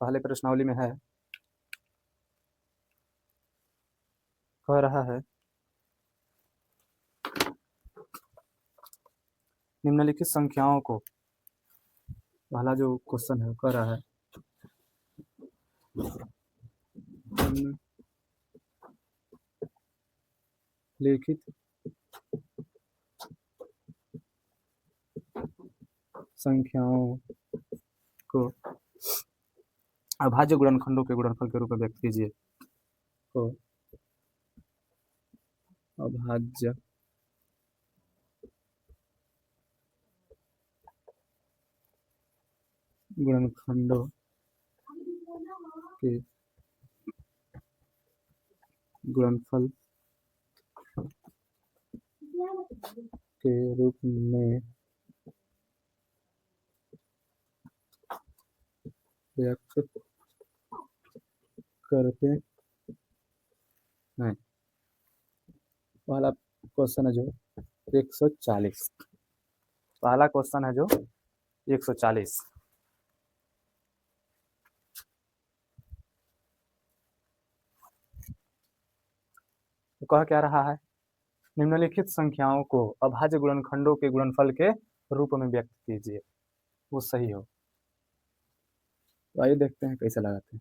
पहले प्रश्नावली में है, कह रहा है निम्नलिखित संख्याओं को, पहला जो क्वेश्चन है कह रहा है निम्नलिखित संख्याओं को अभाज्य गुणनखंडों के गुणनफल के रूप में व्यक्त कीजिए। तो अभाज्य गुणनखंडों के गुणनफल के रूप में व्यक्त करते हैं। पहला क्वेश्चन है जो 140, पहला क्वेश्चन है जो 140। तो कह क्या रहा है, निम्नलिखित संख्याओं को अभाज्य गुणनखंडों के गुणनफल के रूप में व्यक्त कीजिए, वो सही हो। तो आइए देखते हैं कैसे लगाते हैं।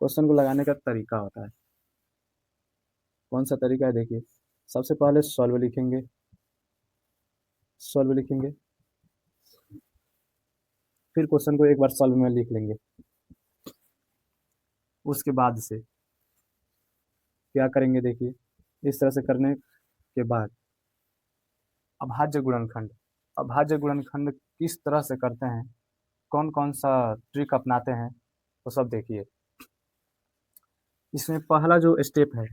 क्वेश्चन को लगाने का तरीका होता है, कौन सा तरीका है देखिए। सबसे पहले सॉल्व लिखेंगे, फिर क्वेश्चन को एक बार सॉल्व में लिख लेंगे। उसके बाद से क्या करेंगे देखिए, इस तरह से करने के बाद अभाज्य गुणनखंड किस तरह से करते हैं, कौन कौन सा ट्रिक अपनाते हैं, तो सब देखिए। इसमें पहला जो स्टेप है,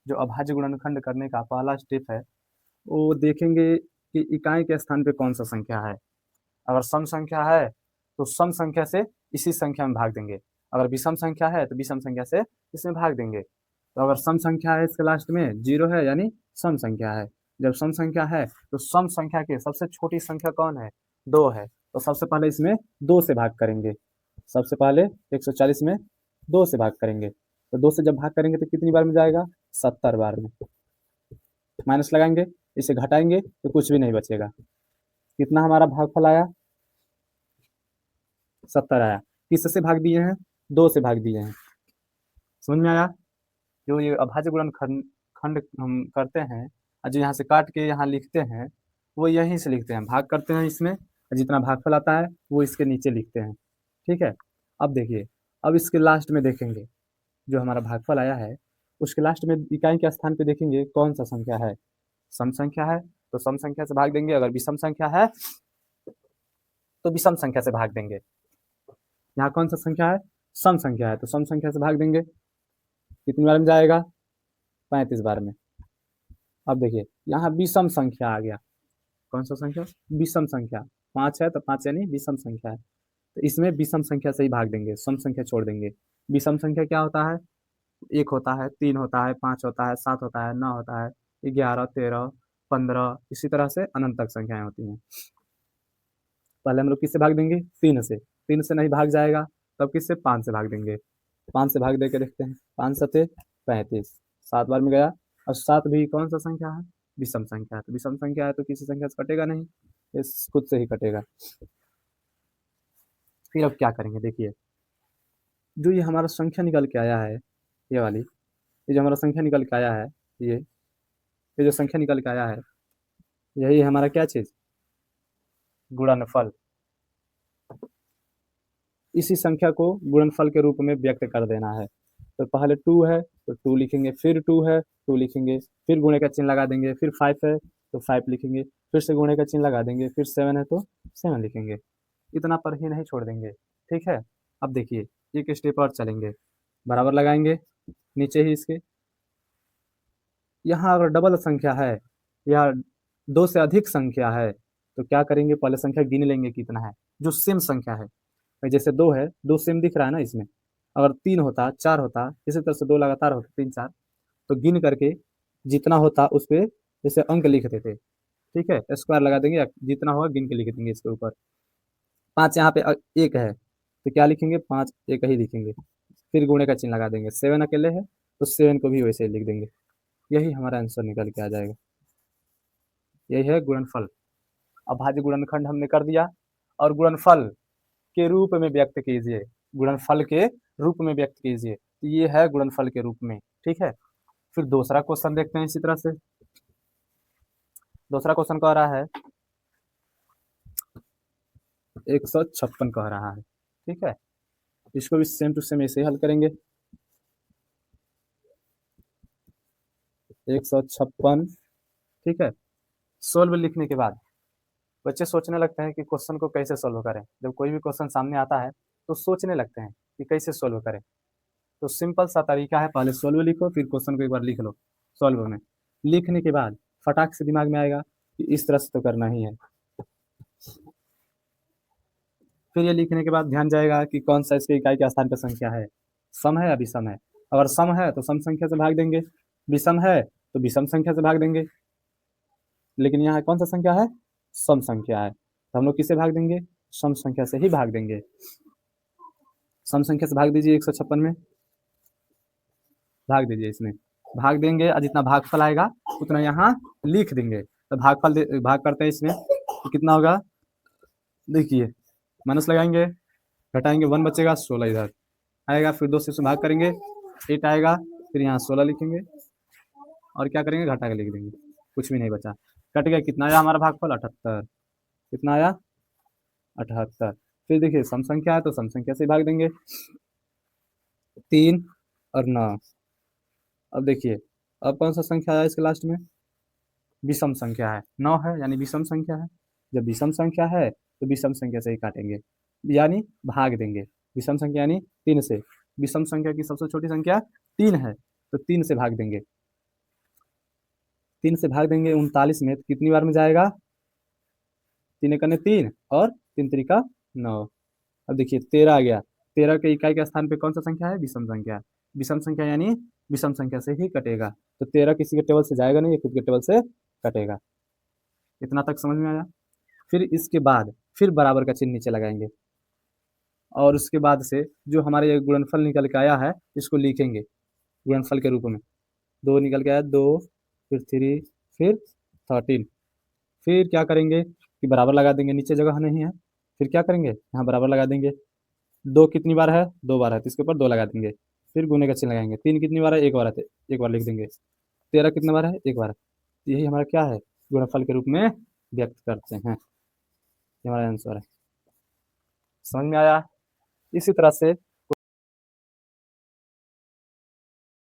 जो अभाज्य गुणनखंड करने का पहला स्टेप है, वो देखेंगे कि इकाई के स्थान पे कौन सा संख्या है। अगर सम संख्या है तो सम संख्या से इसी संख्या में भाग देंगे, अगर विषम संख्या है तो विषम संख्या से इसमें भाग देंगे। तो अगर सम संख्या है इसके लास्ट में 0 है यानी सम संख्या है। जब सम संख्या है तो सम संख्या के सबसे छोटी संख्या कौन है, 2 है। तो सबसे पहले इसमें 2 से भाग करेंगे, सबसे पहले 140 में 2 से भाग करेंगे। तो 2 से जब भाग करेंगे तो कितनी बार में जाएगा, 70 बार में। माइनस लगाएंगे, इसे घटाएंगे तो कुछ भी नहीं बचेगा। कितना हमारा भागफल आया, 70 आया। किससे भाग दिए हैं, 2 से भाग दिए हैं। समझ में आया। जो ये अभाज्य गुणनखंड खंड हम करते हैं, और जो यहाँ से काट के यहाँ लिखते हैं, वो यहीं से लिखते हैं, भाग करते हैं इसमें, जितना भागफल आता है वो इसके नीचे लिखते हैं। ठीक है। अब देखिए, अब इसके लास्ट में देखेंगे, जो हमारा भागफल आया है उसके लास्ट में इकाई के स्थान पे देखेंगे कौन सा संख्या है। सम संख्या है तो सम संख्या से भाग देंगे, अगर विषम संख्या है तो विषम संख्या से भाग देंगे। यहाँ कौन सा संख्या है, सम संख्या है, तो सम संख्या से भाग देंगे। कितनी बार में जाएगा, 35 बार में। अब देखिए यहाँ विषम संख्या आ गया, कौन सा संख्या, विषम संख्या। 5 है तो 5 यानी विषम संख्या है, तो इसमें विषम संख्या से ही भाग देंगे, सम संख्या छोड़ देंगे। विषम संख्या क्या होता है, 1 होता है, 3 होता है, 5 होता है, 7 होता है, 9 होता है, 11, 13, 15, इसी तरह से अनंत तक संख्याएं होती हैं। पहले हम लोग किससे भाग देंगे, 3 से। 3 से नहीं भाग जाएगा तब किससे, 5 से भाग देंगे। 5 से भाग दे के देखते हैं, 5 सते 35, 7 बार में गया। और 7 भी कौन सा संख्या है, विषम संख्या है, तो विषम संख्या है तो किसी संख्या से कटेगा नहीं, ये खुद से ही कटेगा। फिर अब क्या करेंगे देखिए, जो ये हमारा संख्या निकल के आया है, ये वाली, ये जो हमारा संख्या निकल के आया है, ये जो संख्या निकल के आया है, यही हमारा क्या चीज, गुणनफल। इसी संख्या को गुणनफल के रूप में व्यक्त कर देना है। तो पहले 2 है तो 2 लिखेंगे, फिर 2 है 2 लिखेंगे, फिर गुणे का चिन्ह लगा देंगे, फिर 5 है तो 5 लिखेंगे, फिर से गुणे का चिन्ह लगा देंगे, फिर 7 है तो 7 लिखेंगे। इतना पर ही नहीं छोड़ देंगे। ठीक है। अब देखिए एक स्टेप और चलेंगे, बराबर लगाएंगे नीचे ही इसके। यहाँ अगर डबल संख्या है या 2 से अधिक संख्या है तो क्या करेंगे, पहले संख्या गिन लेंगे कितना है, जो सेम संख्या है। भाई जैसे 2 है, 2 सेम दिख रहा है ना इसमें। अगर 3 होता, 4 होता, इसी तरह से 2 लगातार होता, 3 4, तो गिन करके जितना होता उस पे जैसे अंक लिख देते। ठीक है, स्क्वायर लगा देंगे, जितना होगा गिन के लिख देंगे इसके ऊपर। 5 यहाँ पे 1 है तो क्या लिखेंगे, 5 एक ही लिखेंगे, फिर गुणे का चिन्ह लगा देंगे। 7 अकेले है तो 7 को भी वैसे ही लिख देंगे। यही हमारा आंसर निकल के आ जाएगा। यही है गुणनफल। अभाज्य गुणनखंड हमने कर दिया, और गुणनफल के रूप में व्यक्त कीजिए। गुणनफल के रूप में व्यक्त कीजिए, तो ये है गुणनफल के रूप में। ठीक है, फिर दूसरा क्वेश्चन देखते हैं इसी तरह से। दूसरा क्वेश्चन कह रहा है 156 कह रहा है। ठीक है, इसको भी सेम टू सेम ऐसे ही हल करेंगे। 156, ठीक है। सोल्व लिखने के बाद बच्चे सोचने लगते हैं कि क्वेश्चन को कैसे सोल्व करें। जब कोई भी क्वेश्चन सामने आता है तो सोचने लगते हैं कि कैसे सोल्व करें। तो सिंपल सा तरीका है, पहले सोल्व लिखो, फिर क्वेश्चन को एक बार लिख लो। सोल्व में लिखने के बाद फटाक से दिमाग में आएगा कि इस तरह से तो करना ही है। फिर ये लिखने के बाद ध्यान जाएगा कि कौन सा इसके इकाई के स्थान पर संख्या है, सम है या विषम है। अगर सम है तो सम संख्या से भाग देंगे, विषम है तो विषम संख्या से भाग देंगे। लेकिन यहाँ कौन सा संख्या है, सम संख्या है, तो हम लोग किसे भाग देंगे, सम संख्या से ही भाग देंगे। सम संख्या से भाग दीजिए 156 में, भाग दीजिए इसमें, भाग देंगे और जितना भागफल आएगा उतना यहाँ लिख देंगे। तो भागफल भाग करते हैं इसमें तो कितना होगा, देखिए माइनस लगाएंगे, घटाएंगे 1 बचेगा, 16 इधर आएगा, फिर 2 से इसमें भाग करेंगे 8 आएगा, फिर यहाँ 16 लिखेंगे और क्या करेंगे, घटा के लिख देंगे, कुछ भी नहीं बचा, कट गया। कितना आया हमारा भागफल, 78। कितना आया, 78। फिर देखिए सम संख्या है तो सम संख्या से भाग देंगे, 3 और 9। अब देखिए अब कौन सा संख्या आया इसके लास्ट में, विषम संख्या है, 9 है यानी विषम संख्या है। जब विषम संख्या है तो विषम संख्या से ही काटेंगे, यानी भाग देंगे। विषम संख्या यानी 3 से, विषम संख्या की सबसे छोटी संख्या 3 है तो 3 से भाग देंगे। 3 से भाग देंगे 39 में, तो कितनी बार में जाएगा, 3 एकने 3 और 3 त्रिका 9। अब देखिए 13 आ गया, 13 के इकाई के स्थान पे कौन सा संख्या है, विषम संख्या। विषम संख्या यानी विषम संख्या से ही कटेगा, तो 13 किसी के टेबल से जाएगा नहीं, ये खुद के टेबल से कटेगा। इतना तक समझ में आया। फिर इसके बाद फिर बराबर का चिन्ह नीचे लगाएंगे, और उसके बाद से जो हमारे ये गुणनफल निकल के आया है इसको लिखेंगे गुणनफल के रूप में। 2 निकल के आया, 2 फिर 3 फिर 13। फिर क्या करेंगे कि बराबर लगा देंगे, नीचे जगह नहीं है, फिर क्या करेंगे यहाँ बराबर लगा देंगे। 2 कितनी बार है, 2 बार है, तो इसके ऊपर 2 लगा देंगे, फिर गुने का चिन्ह लगाएंगे। 3 कितनी बार है, 1 बार है, तो 1 बार लिख देंगे। 13 कितनी बार है, 1 बार है। तो यही हमारा क्या है, गुणनफल के रूप में व्यक्त करते हैं। ये हमारा आंसर है। समझ में आया। इसी तरह से